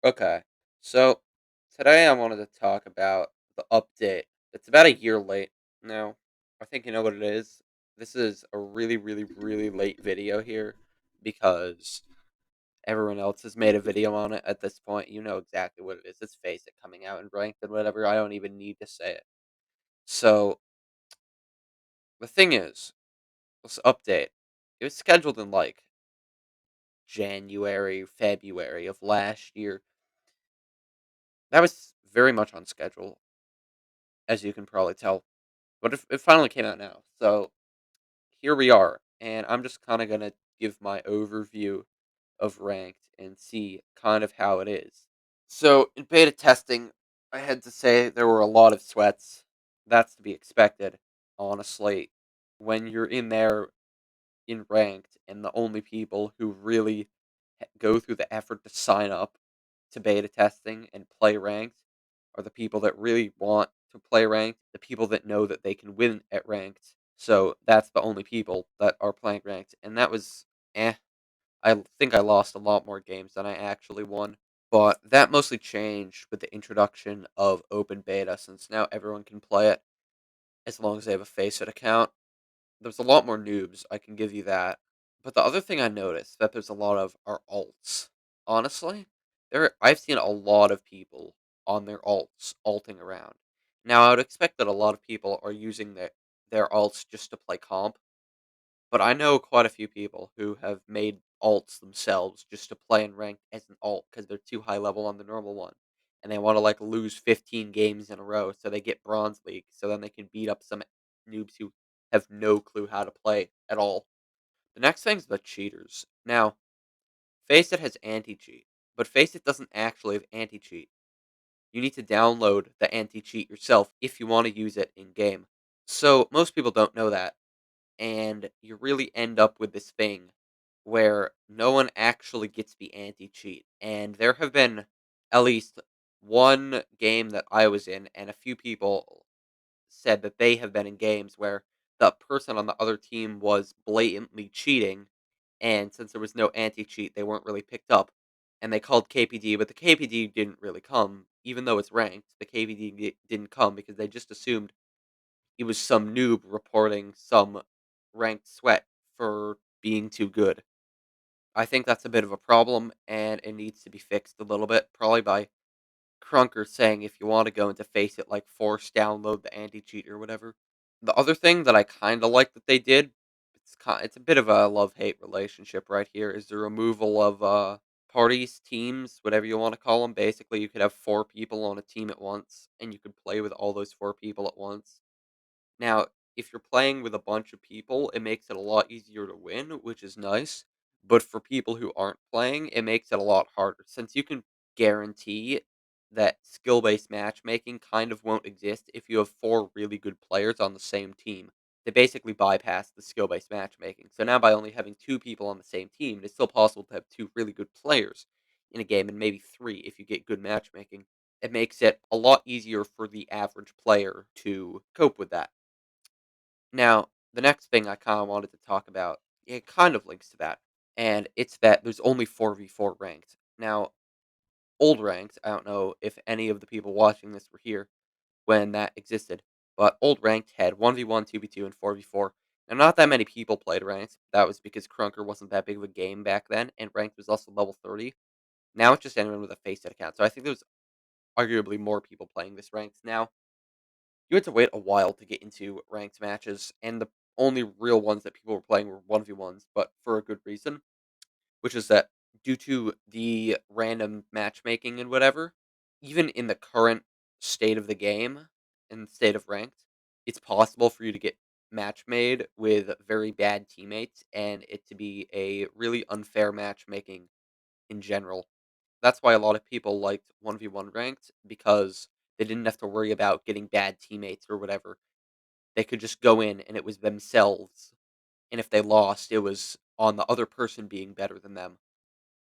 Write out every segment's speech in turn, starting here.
Okay. So today I wanted to talk about the update. It's about a year late now. I think you know what it is. This is a really, really, really late video here because everyone else has made a video on it at this point. You know exactly what it is. It's Face It coming out in ranked and whatever. I don't even need to say it. So the thing is, this update, it was scheduled in like January, February of last year. That was very much on schedule, as you can probably tell. But it finally came out now. So here we are. And I'm just kind of going to give my overview of ranked and see kind of how it is. So in beta testing, I had to say there were a lot of sweats. That's to be expected, honestly. When you're in there in ranked and the only people who really go through the effort to sign up to beta testing and play ranked are the people that really want to play ranked, the people that know that they can win at ranked. So that's the only people that are playing ranked, and that was eh. I think I lost a lot more games than I actually won. But that mostly changed with the introduction of open beta, since now everyone can play it as long as they have a Faceit account. There's a lot more noobs, I can give you that. But the other thing I noticed that there's a lot of are alts. Honestly, I've seen a lot of people on their alts alting around. Now I would expect that a lot of people are using their alts just to play comp, but I know quite a few people who have made alts themselves just to play in ranked as an alt because they're too high level on the normal one. And they want to like lose 15 games in a row so they get bronze league so then they can beat up some noobs who have no clue how to play at all. The next thing's the cheaters. Now, Faceit has anti-cheat, but Faceit doesn't actually have anti-cheat. You need to download the anti-cheat yourself if you want to use it in game. So most people don't know that, and you really end up with this thing where no one actually gets the anti-cheat. And there have been at least one game that I was in, and a few people said that they have been in games where the person on the other team was blatantly cheating, and since there was no anti-cheat, they weren't really picked up. And they called KPD, but the KPD didn't really come, even though it's ranked. The KPD didn't come because they just assumed he was some noob reporting some ranked sweat for being too good. I think that's a bit of a problem, and it needs to be fixed a little bit, probably by Crunker saying if you want to go into Face It, like force download the anti cheat or whatever. The other thing that I kind of like that they did, it's a bit of a love hate relationship right here, is the removal of parties, teams, whatever you want to call them. Basically, you could have four people on a team at once, and you could play with all those four people at once. Now, if you're playing with a bunch of people, it makes it a lot easier to win, which is nice. But for people who aren't playing, it makes it a lot harder since you can guarantee that skill based matchmaking kind of won't exist if you have four really good players on the same team. They basically bypass the skill based matchmaking. So now, by only having two people on the same team, it's still possible to have two really good players in a game and maybe three if you get good matchmaking. It makes it a lot easier for the average player to cope with that. Now, the next thing I kind of wanted to talk about, it kind of links to that, and it's that there's only 4v4 ranked. Now, old ranked, I don't know if any of the people watching this were here when that existed, but old ranked had 1v1, 2v2, and 4v4. Now, not that many people played ranked. That was because Crunker wasn't that big of a game back then, and ranked was also level 30. Now it's just anyone with a Faceit account, so I think there's arguably more people playing this ranked now. You had to wait a while to get into ranked matches, and the only real ones that people were playing were 1v1s, but for a good reason, which is that due to the random matchmaking and whatever, even in the current state of the game and state of ranked, it's possible for you to get match made with very bad teammates and it to be a really unfair matchmaking in general. That's why a lot of people liked 1v1 ranked because they didn't have to worry about getting bad teammates or whatever. They could just go in and it was themselves. And if they lost, it was on the other person being better than them.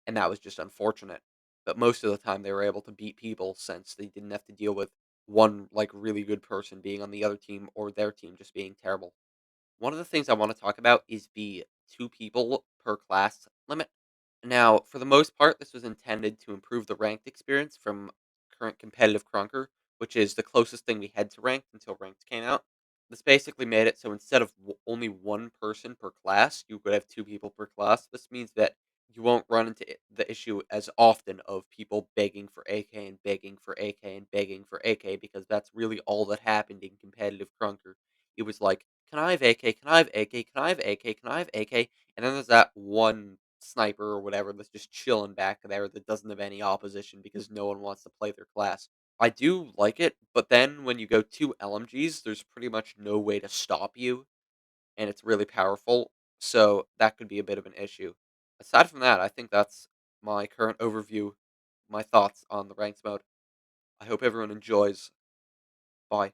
And that was just unfortunate. But most of the time they were able to beat people since they didn't have to deal with one like really good person being on the other team or their team just being terrible. One of the things I want to talk about is the two people per class limit. Now, for the most part, this was intended to improve the ranked experience from current competitive Crunker, which is the closest thing we had to ranked until ranked came out. This basically made it so instead of only one person per class, you could have two people per class. This means that you won't run into the issue as often of people begging for AK and begging for AK and begging for AK because that's really all that happened in competitive Crunker. It was like, can I have AK? Can I have AK? Can I have AK? Can I have AK? And then there's that one sniper or whatever that's just chilling back there that doesn't have any opposition because no one wants to play their class. I do like it, but then when you go 2 LMGs, there's pretty much no way to stop you, and it's really powerful, so that could be a bit of an issue. Aside from that, I think that's my current overview, my thoughts on the ranked mode. I hope everyone enjoys. Bye.